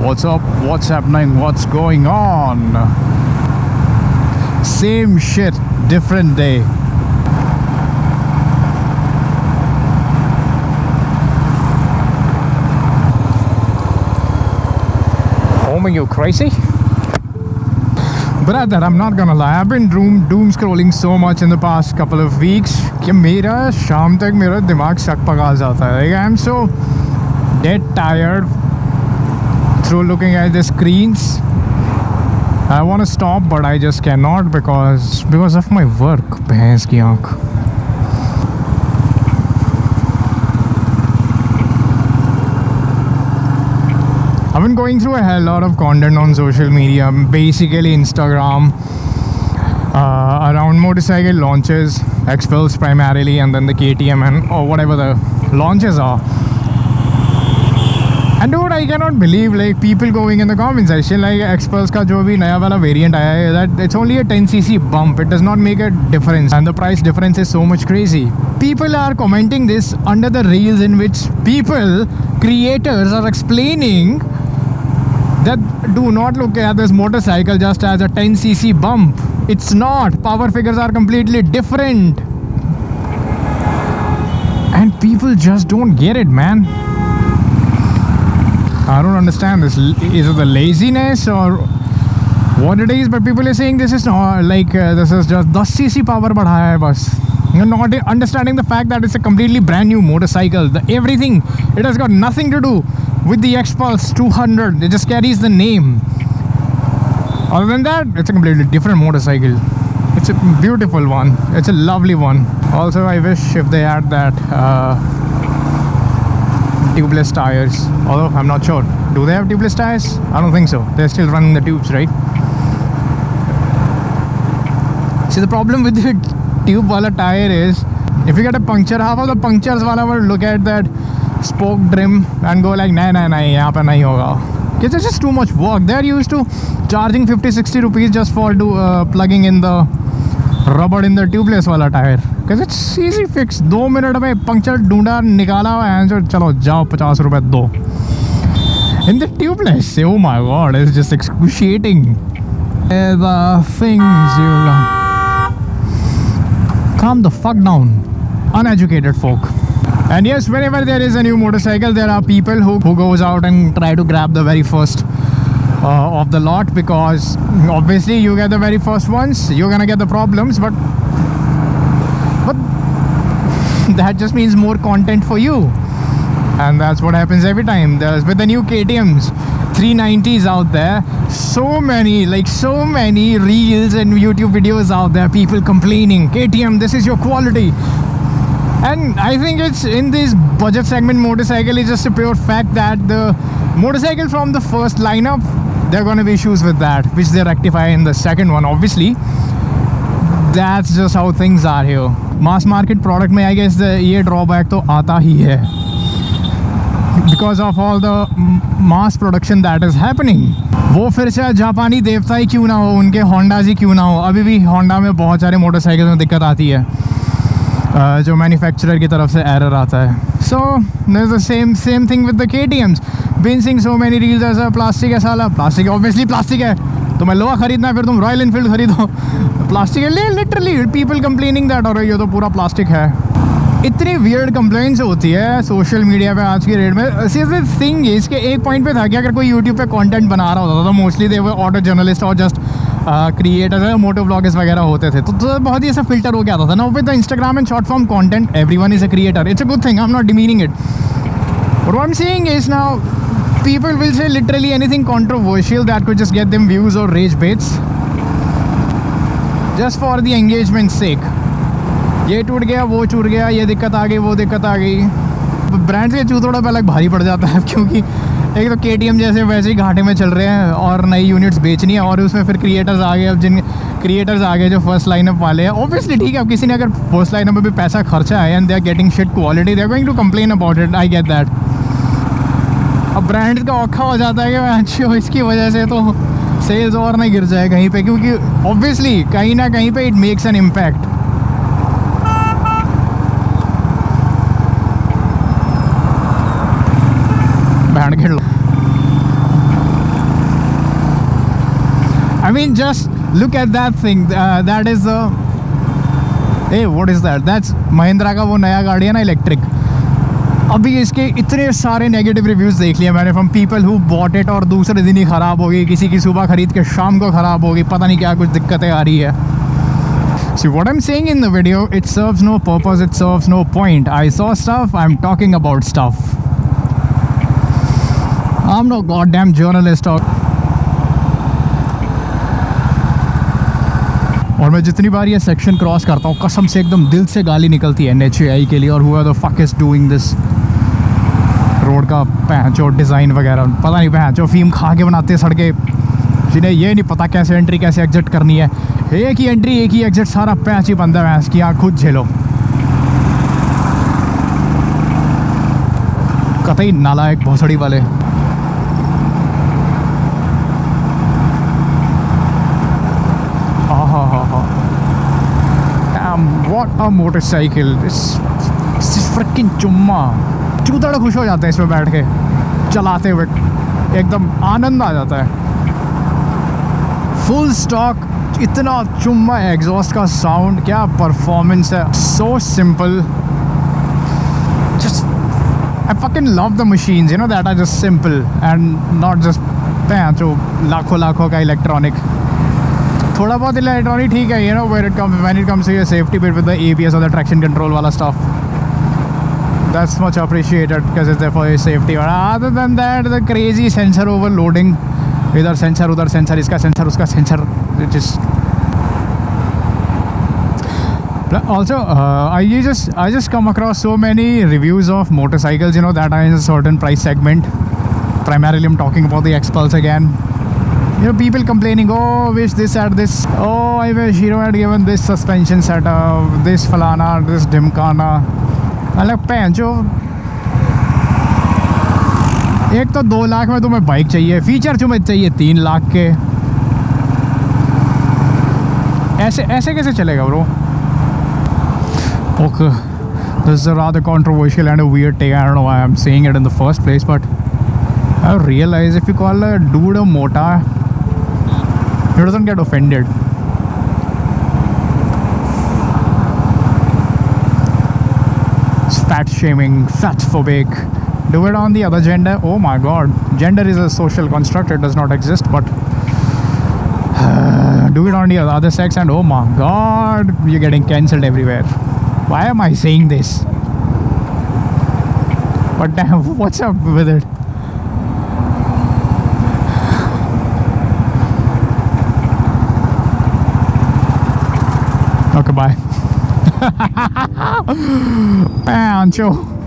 What's up? What's happening? What's going on? Same shit, different day. Are you crazy? Brother, I'm not gonna lie, I've been doom scrolling so much in the past couple of weeks कि मेरा शाम तक मेरा दिमाग शक पका जाता है. Like, I'm so dead tired through looking at the screens. I want to stop but I just cannot because of my work. भैंस की आँख. I've been going through a hell lot of content on social media, basically Instagram, around motorcycle launches, Xpulse primarily, and then the KTM and or whatever the launches are. And dude, I cannot believe like people going in the comment section like Xpulse का जो भी नया वाला variant आया है, that it's only a 10cc bump. It does not make a difference, and the price difference is so much crazy. People are commenting this under the reels in which creators are explaining that do not look at this motorcycle just as a 10cc bump. It's not. Power figures are completely different. And people just don't get it, man. I don't understand this. Is it the laziness or what it is? But people are saying this is not like this is just 10cc power बढ़ाया है बस. You're not understanding the fact that it's a completely brand new motorcycle. Everything, it has got nothing to do with the Xpulse 200. It just carries the name. Other than that, it's a completely different motorcycle. It's a beautiful one. It's a lovely one. Also, I wish if they had that tubeless tires. Although I'm not sure. Do they have tubeless tires? I don't think so. They're still running the tubes, right? See, the problem with the tube wala tire is if you get a puncture, half of the punctures wala will look at that spoke trim and go like nahi yahan pe nahi hoga. Because it's just too much work. They're used to charging 50-60 rupees just for plugging in the rubber in the tubeless wala tire. Because it's easy fix. 2 minute में puncture ढूंढा निकाला and चलो जाओ 50 रुपए दो. In the tubeless, oh my god, it's just excruciating. The things you learn. Calm the fuck down, uneducated folk. And yes, whenever there is a new motorcycle, there are people who goes out and try to grab the very first of the lot, because obviously you get the very first ones, you're gonna get the problems, but that just means more content for you. And that's what happens every time. There's with the new KTMs, 390s out there, so many reels and YouTube videos out there, people complaining, KTM, this is your quality. And I think it's in this budget segment motorcycle, it's just a pure fact that the motorcycle from the first lineup, there are going to be issues with that, which they rectify in the second one, obviously. That's just how things are here. Mass market product में I guess ये drawback तो आता ही है, because of all the mass production that is happening. वो फिर से जापानी देवता ही क्यों ना हो, उनके होंडाज ही क्यों ना हो, अभी भी होंडा में बहुत सारे मोटरसाइकिल में दिक्कत आती है जो मैन्युफैक्चरर की तरफ से एरर आता है. So there's the same thing with the KTMs. Been seeing so many reels ऐसा प्लास्टिक है साला, प्लास्टिक ऑब्वियसली प्लास्टिक है, तुम्हें लोहा खरीदना है फिर तुम रॉयल एनफील्ड खरीदो, प्लास्टिक है. लिटरली पीपल कंप्लेनिंग दैट और ये तो पूरा प्लास्टिक है. इतनी वियर्ड कंप्लेंट्स होती है सोशल मीडिया पे आज की डेट में. सी द थिंग इज कि एक पॉइंट पे था कि अगर कोई यूट्यूब पे कंटेंट बना रहा होता था तो मोस्टली दे वो ऑटो जर्नलिस्ट और जस्ट क्रिएटर्स मोटो ब्लॉगर्स वगैरह होते थे, तो बहुत ही ऐसा फिल्टर हो गया था ना with the Instagram and short form content. Everyone is a creator. It's a good thing. I am not demeaning it. What I am saying is now people will say literally anything controversial that could just get them views or rage baits just for the engagement's sake. ये टूट गया, वो टूट गया, ये दिक्कत आ गई, वो दिक्कत आ गई. ब्रांड से थोड़ा अलग भारी पड़ जाता है, क्योंकि एक तो KTM जैसे वैसे ही घाटे में चल रहे हैं और नई यूनिट्स बेचनी है, और उसमें फिर क्रिएटर्स आ गए. अब जिन क्रिएटर्स आ गए जो फर्स्ट लाइनअप वाले हैं, ऑब्वियसली ठीक है, अब किसी ने अगर फर्स्ट लाइनअप में भी पैसा खर्चा है and they are getting shit quality, they are going to complain about it. I get that. अब ब्रांड्स का औखा हो जाता है कि अच्छी इसकी वजह से तो सेल्स और नहीं गिर जाए कहीं पे, क्योंकि ऑब्वियसली कहीं ना कहीं पे it makes an impact. Band खेल लो. I mean, just look at that thing. That is the. Hey, what is that? That's Mahindra का वो नया गाड़ी है ना इलेक्ट्रिक. अभी इसके इतने सारे नेगेटिव रिव्यूज़ देख लिए मैंने from people who bought it और दूसरे दिन ही ख़राब हो गई, किसी की सुबह ख़रीद के शाम को ख़राब हो गई, पता नहीं क्या कुछ दिक्कतें आ रही है. See what I'm saying in the video, it serves no purpose, it serves no point. I saw stuff, I'm talking about stuff. I'm no goddamn journalist. और मैं जितनी बार ये सेक्शन क्रॉस करता हूँ कसम से एकदम दिल से गाली निकलती है NHAI के लिए और who the fuck is doing this road का पैंचो डिज़ाइन वगैरह. पता नहीं पैंचो फीम खा के बनाते हैं सड़कें जिन्हें ये नहीं पता कैसे एंट्री कैसे एग्जिट करनी है. एक ही एंट्री एक ही एग्जिट, सारा पैंच ही बंदा है इसकी. आँख खुद झेलो. कतई नालायक भोसड़ी वाले. What a motorcycle. This freaking चुम्मा चूतड़ खुश हो जाते हैं इसमें बैठ के चलाते हुए. एकदम आनंद आ जाता है. फुल स्टॉक इतना चुम्मा एग्जॉस्ट का साउंड, क्या परफॉर्मेंस है. So simple. Just I fucking love the machines, you know, that are just simple and not just जो लाखों का इलेक्ट्रॉनिक. थोड़ा बहुत इलेक्ट्रॉनिक ठीक है, you know, when it comes to your safety bit with the ABS or the traction control वाला stuff. That's much appreciated because it's there for your safety. But other than that, the crazy sensor overloading. इधर sensor उधर sensor, इसका sensor उसका sensor. It is also I just come across so many reviews of motorcycles, you know, that are in a certain price segment. Primarily I'm talking about the X-Pulse again. You know, people complaining, oh, wish this had this, oh, I wish Hero had given this suspension setup, this falana, this dimkana. I'm like, पैंचो, एक तो 2 लाख में तुम्हें bike चाहिए, feature तुम्हें चाहिए 3 लाख के. ऐसे कैसे चलेगा bro? Okay, this is a rather controversial and a weird take. I don't know why I'm saying it in the first place, but I realize if you call a dude a mota, he doesn't get offended. It's fat shaming, fat phobic. Do it on the other gender. Oh my god, gender is a social construct, it does not exist. But do it on the other sex and oh my god, you're getting cancelled everywhere. Why am I saying this? But damn, what's up with it? Okay, bye. Pancho.